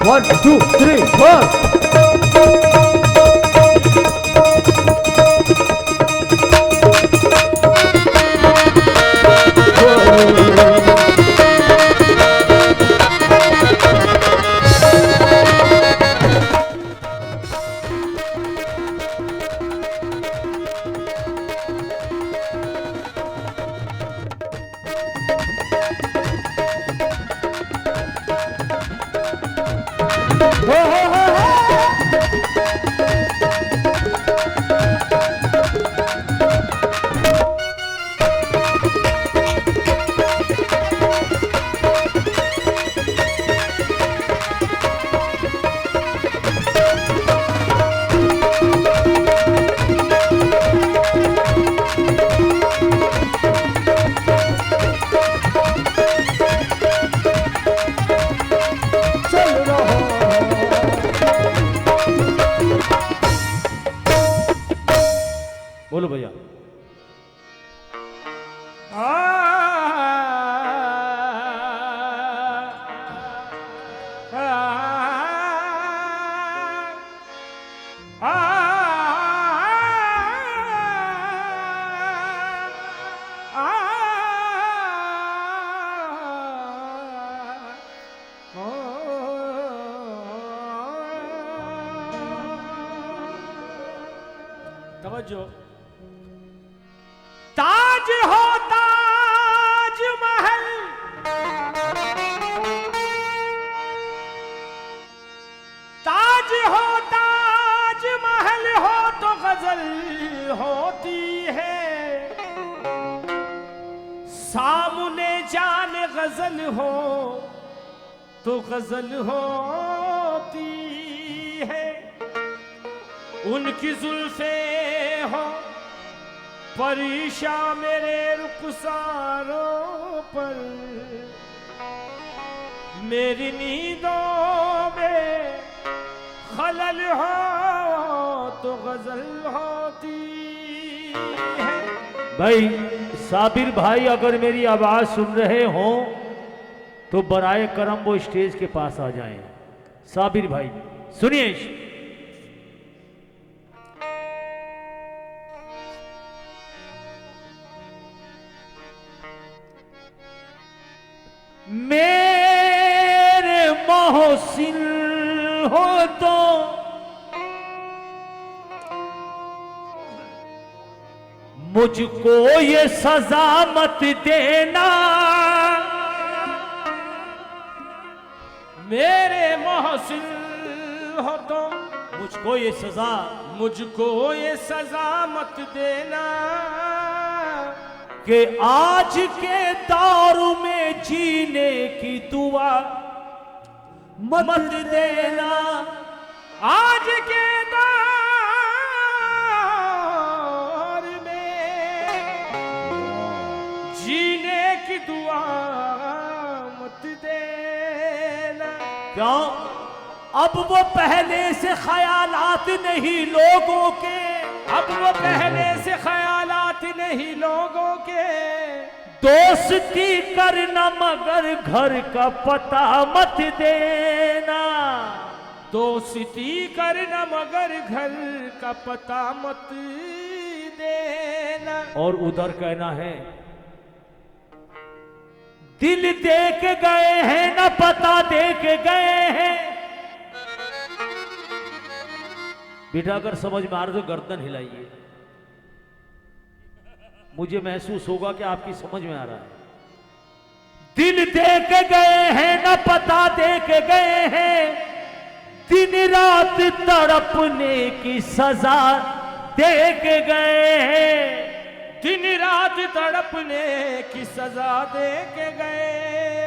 1 2 3 4 बोलो भैया। तवज्जो। ताज हो ताज महल, ताज हो ताज महल हो तो गजल होती है, सामने जाने गजल हो तो गजल होती है। उनकी जुल्फे हो परीशा मेरे रुखसारों पर, मेरी नींदों में खलल हो तो गजल होती है। भाई साबिर भाई अगर मेरी आवाज सुन रहे हो तो बराए करम वो स्टेज के पास आ जाएं। साबिर भाई सुनिए। मेरे मोहसिन हो तो मुझको ये सजा मत देना, मेरे मोहसिन हो तो मुझको ये सजा, मुझको ये सजा मत देना, कि आज के दौर में जीने की दुआ मत देना। आज के दौर में जीने की दुआ मत देना। क्यों? अब वो पहले से ख्यालात नहीं लोगों के, अब वो पहले से ख्यालात नहीं लोगों के, दोस्ती करना मगर घर का पता मत देना। दोस्ती करना मगर घर का पता मत देना। और उधर कहना है दिल दे के गए हैं ना पता दे के गए हैं। बेटा अगर समझ में आ रहा तो गर्दन हिलाइए, मुझे महसूस होगा कि आपकी समझ में आ रहा है। दिल दे के गए हैं ना पता दे के गए हैं, दिन रात तड़पने की सजा दे के गए हैं। दिन रात तड़पने की सजा दे के गए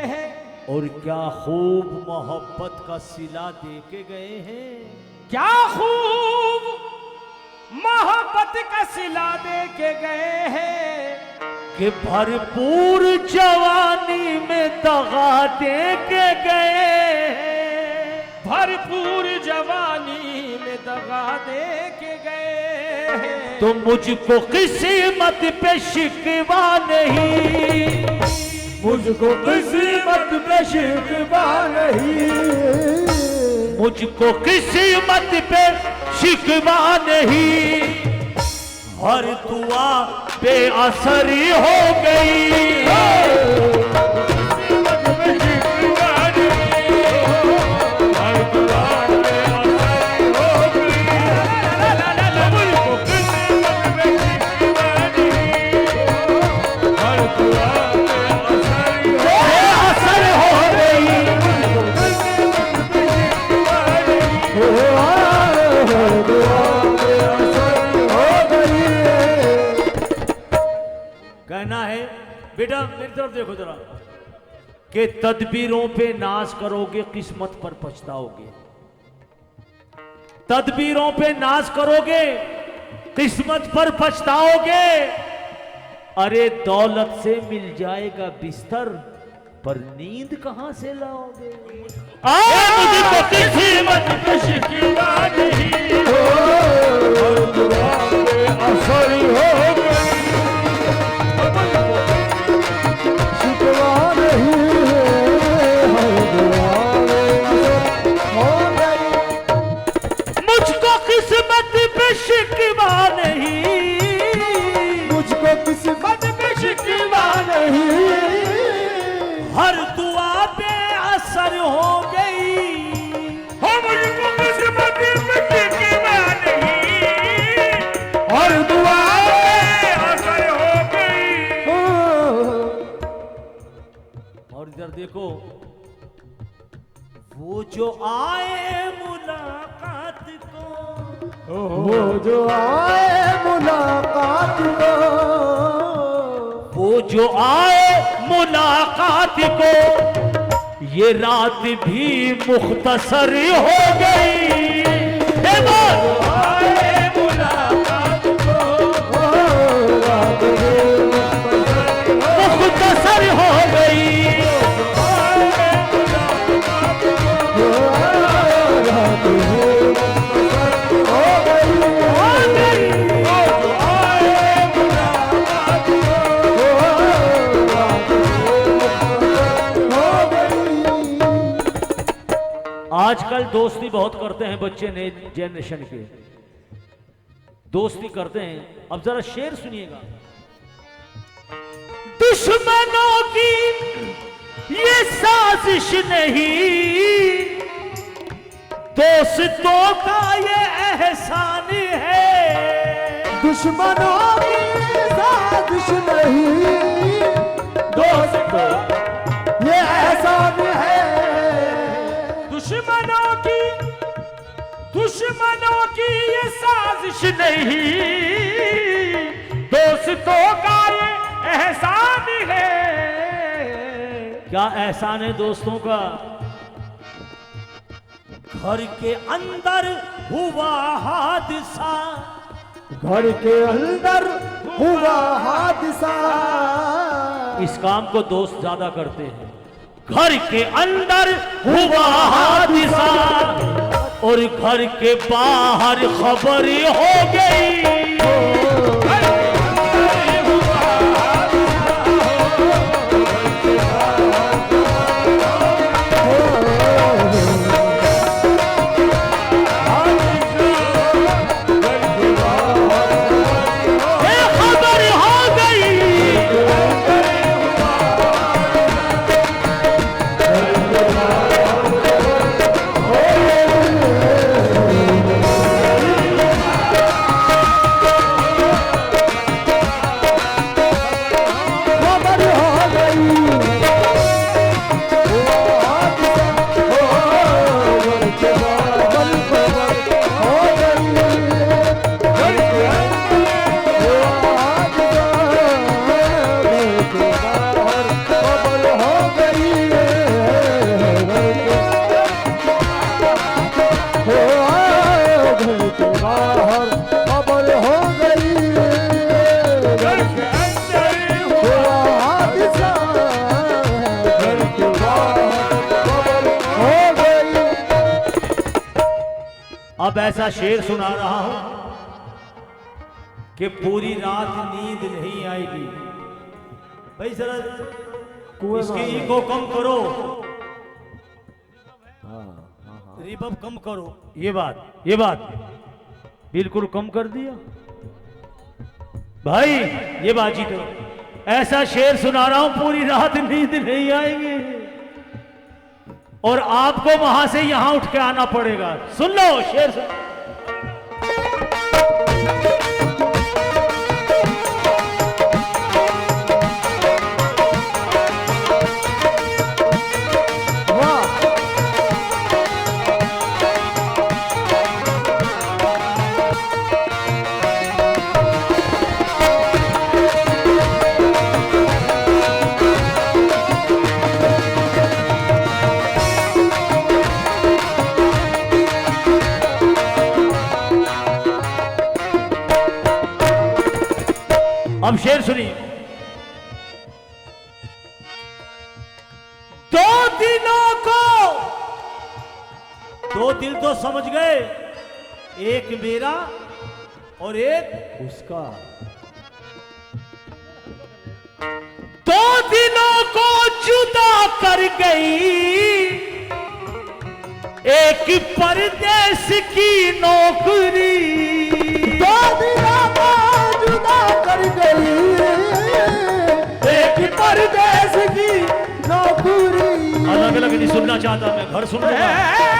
हैं। और क्या खूब मोहब्बत का सिला दे के गए हैं। क्या खूब मोहब्बत का सिला दे के गए हैं, कि भरपूर जवानी में दगा दे के गए हैं। भरपूर जवानी में दगा दे के गए हैं। तो मुझको किस्मत पे शिकवा नहीं, मुझको किस्मत पे शिकवा नहीं। मुझको किस्मत पे शिकवा नहीं, हर दुआ बेअसरी हो गई। कहना है बेटा मेरी तरफ देखो जरा, कि तदबीरों पे नाज करोगे किस्मत पर पछताओगे। तदबीरों पे नाज करोगे किस्मत पर पछताओगे। अरे दौलत से मिल जाएगा बिस्तर, पर नींद कहां से लाओगे। मुझको किस्मत पे शिकवा नहीं, हर दुआ पे असर हो गई। शिकवा नहीं, हर दुआ पे हो गई। मुझको किस्मत पे शिकवा नहीं, मुझको किस्मत पे शिकवा नहीं, हर दुआ पे असर हो गई। हो मुझको किस्मत पे शिकवा नहीं, हर दुआ पे असर हो गई। और इधर देखो, वो जो आए मुलाकात को, वो जो आए मुलाकात को, वो जो आए मुलाकात को, ये रात भी मुख्तसर हो गई। आए मुलाकात को, रात भी मुख्तसर हो गई। आजकल दोस्ती बहुत करते हैं बच्चे, नए जनरेशन के दोस्ती करते हैं। अब जरा शेर सुनिएगा। दुश्मनों की ये साजिश नहीं, दोस्तों का ये एहसान है। दुश्मनों की साजिश नहीं, दोस्तों ये एहसान है। दुश्मनों की ये साजिश नहीं, दोस्तों का ये एहसान है। क्या एहसान है दोस्तों का। घर के अंदर हुआ हादसा, घर के अंदर हुआ हादसा। इस काम को दोस्त ज्यादा करते हैं। घर के अंदर हुआ हादसा और घर के बाहर खबर हो गई। अब ऐसा शेर सुना रहा हूं कि पूरी रात नींद नहीं आएगी। भाई जरा इसकी ईगो कम करो। रिवर्ब कम करो। ये बात बिल्कुल कम कर दिया भाई। ये बाजी तो ऐसा शेर सुना रहा हूं पूरी रात नींद नहीं आएगी और आपको वहां से यहां उठ के आना पड़ेगा। सुन लो शेर सुन। अब शेर सुनिए। दो दिल तो समझ गए, एक मेरा और एक उसका। दो दिलों को जुदा कर गई एक परदेश की नौकरी। दो दिलों को जुदा कर गई एक परदेश की नौकरी। अलग अलग नहीं सुनना चाहता मैं, घर सुन लूंगा।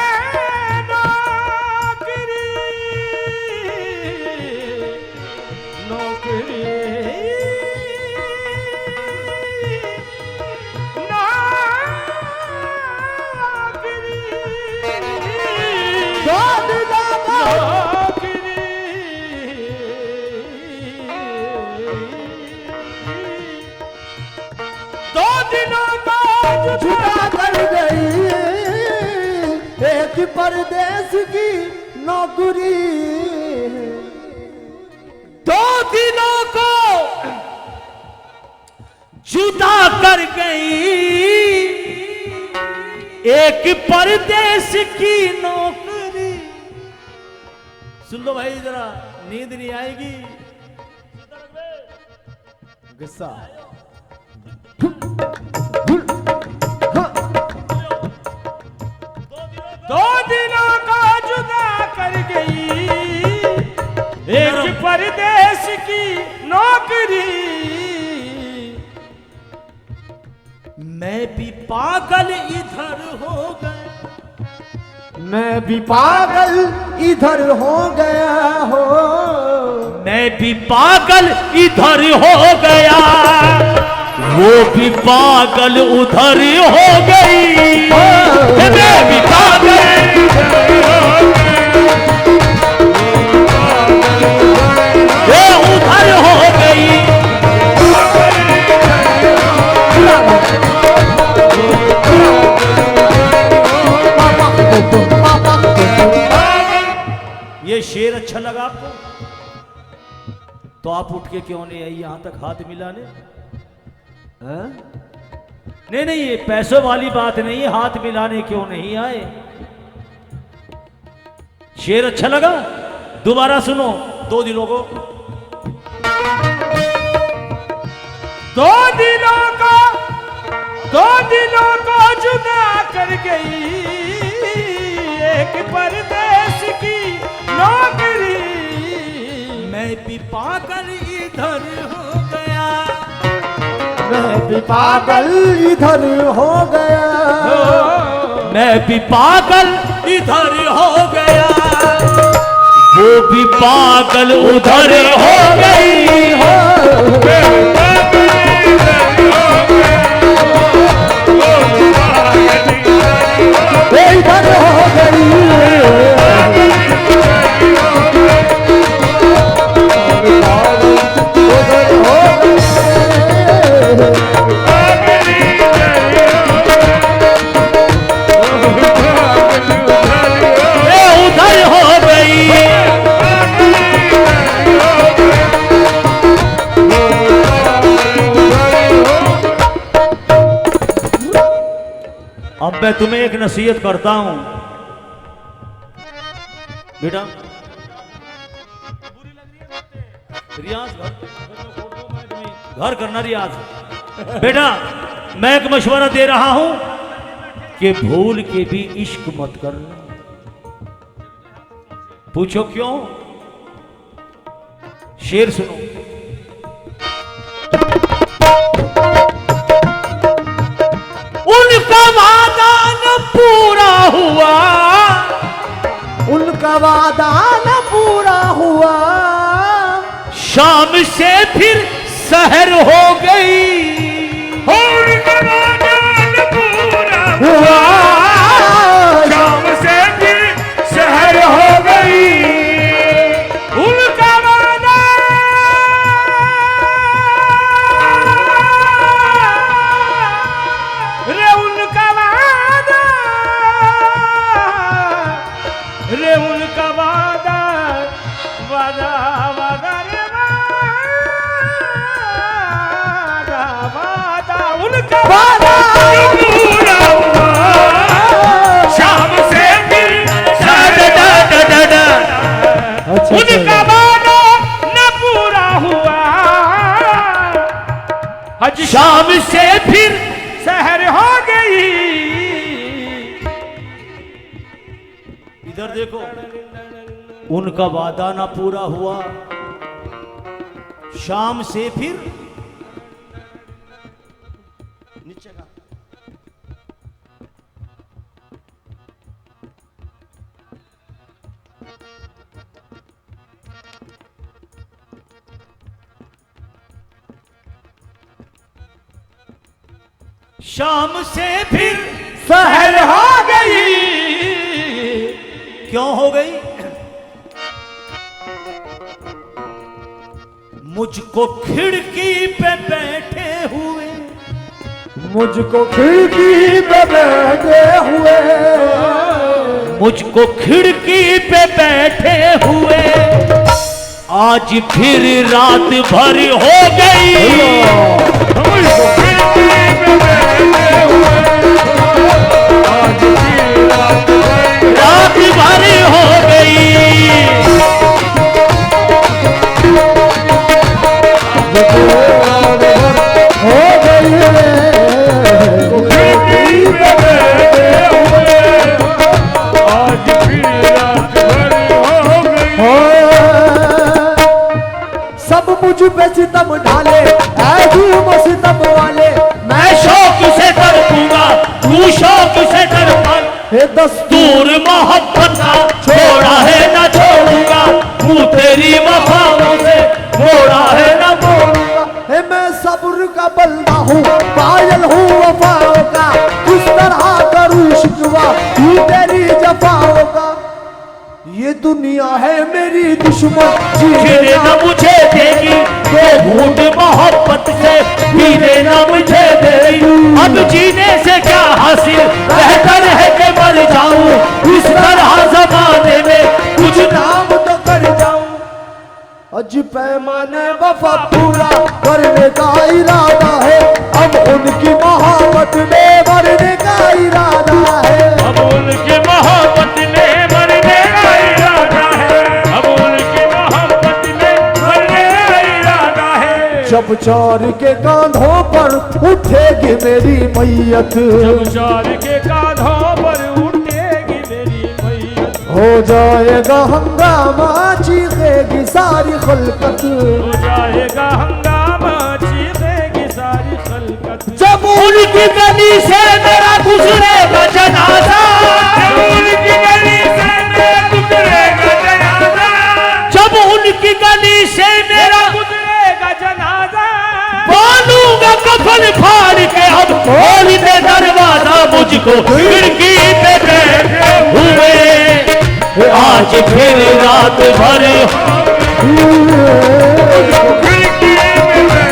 जुदा कर गई एक परदेश की नौकरी। दो दिलों को जुदा कर गई एक परदेश की नौकरी। सुन लो भाई जरा, नींद नहीं आएगी। गुस्सा दो दिनों को जुदा कर गई एक परदेश की नौकरी। मैं भी पागल इधर हो गया, मैं भी पागल इधर हो गया हो। मैं भी पागल इधर हो गया, वो भी पागल उधर हो गई। मैं भी पागल वो उधर हो गई। ये शेर अच्छा लगा आपको तो आप उठ के क्यों नहीं आई यहां तक हाथ मिलाने? नहीं ये पैसों वाली बात नहीं है, हाथ मिलाने क्यों नहीं आए? शेर अच्छा लगा? दोबारा सुनो। दो दिलों को जुदा कर गई एक परदेश की नौकरी। मैं भी पागल इधर हो गया, मैं भी पागल इधर हो गया, मैं भी पागल इधर हो गया, वो भी पागल उधर हो गई हो। इधर हो गई अब मैं तुम्हें एक नसीहत करता हूं बेटा, रियाज घर करना रियाज। बेटा मैं एक मशवरा दे रहा हूं कि भूल के भी इश्क मत करना। पूछो क्यों? शेर सुनो। उनका वादा न पूरा हुआ, उनका वादा न पूरा हुआ, शाम से फिर सहर हो गई। उनका वादा न पूरा हुआ, शाम से फिर शहर हो गई। उनका वादा रे, उनका वादा रे, उनका वादा वादा वादा रे, वादा वादा उनका वादा पूरा हुआ, शाम से फिर अच्छा उनका वादा न पूरा हुआ, हज शाम से फिर शहर हो गई। इधर देखो, उनका वादा ना पूरा हुआ, शाम से फिर नीचे का शाम से फिर शहर हो गई। क्यों हो गई? मुझको खिड़की पे बैठे हुए, मुझको खिड़की पे बैठे हुए, मुझको खिड़की पे बैठे हुए, आज फिर रात भर हो गई। मुझको खिड़की पे बैठे हुए, आज फिर रात रात भर हो गई। हो गई खिड़की पे बैठे हुए, आज फिर रात भर हो गई। सब मुझ पे सितम ढाले, ऐसी सितम वाले, मैं शौक से तड़पूंगा, तू शौक से तड़पा। हे दूर मोहब्बत का छोड़ा है ना छोड़ूंगा, तू तेरी वफाओं से मोड़ा है ना मोड़ूंगा। हे मैं सब्र का बंदा हूँ, पायल हूँ वफाओं का, किस तरह करूँ शिकवा तू तेरी जफाओं का। ये दुनिया है मेरी दुश्मन, जीने न मुझे देगी, तो घूट मोहब्बत से पीने न मुझे देगी। अब जीने से क्या हासिल, बेहतर है कि मर जाऊं इस तरह जमाने में, कुछ नाम तो कर जाऊं। अज पैमाने वफा पूरा करने का इरादा है, अब उनकी मोहब्बत में मरने का इरादा है। अब उनकी मोहब्बत में मरने का इरादा है, अब उनकी मोहब्बत में मरने का इरादा है। जब चार के कांधों पर उठेगी मेरी मैयत, जब चार के कांधों पर उठेगी मेरी मैयत, हो जाएगा हंगामा चीखेगी सारी खलकत। हो जाएगा हंगामा चीखेगी सारी खलकत। जब उनकी गली से मेरा गुजरेगा जनाजा, जब उनकी गली से मेरा गुजरेगा जनाजा, जब उनकी गली से मेरा गुजरेगा जनाजा, बालूंगा कफन फाड़ के, अब खोल दे दरवाजा मुझको खिड़की पे बैठे हुए, आज फिर रात भर खिड़की में बैठे हुए,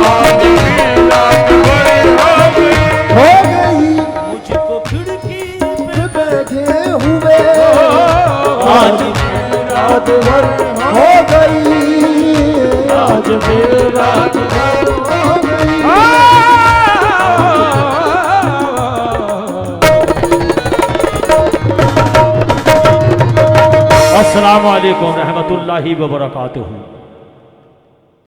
आज फिर रात भर हो गई। हो गई मुझको खिड़की पे बैठे हुए, आज रात भर हो गई, आज फिर रात भर हो गई। अस्सलाम वालेकुम रहमतुल्लाहि व बरकातुहू।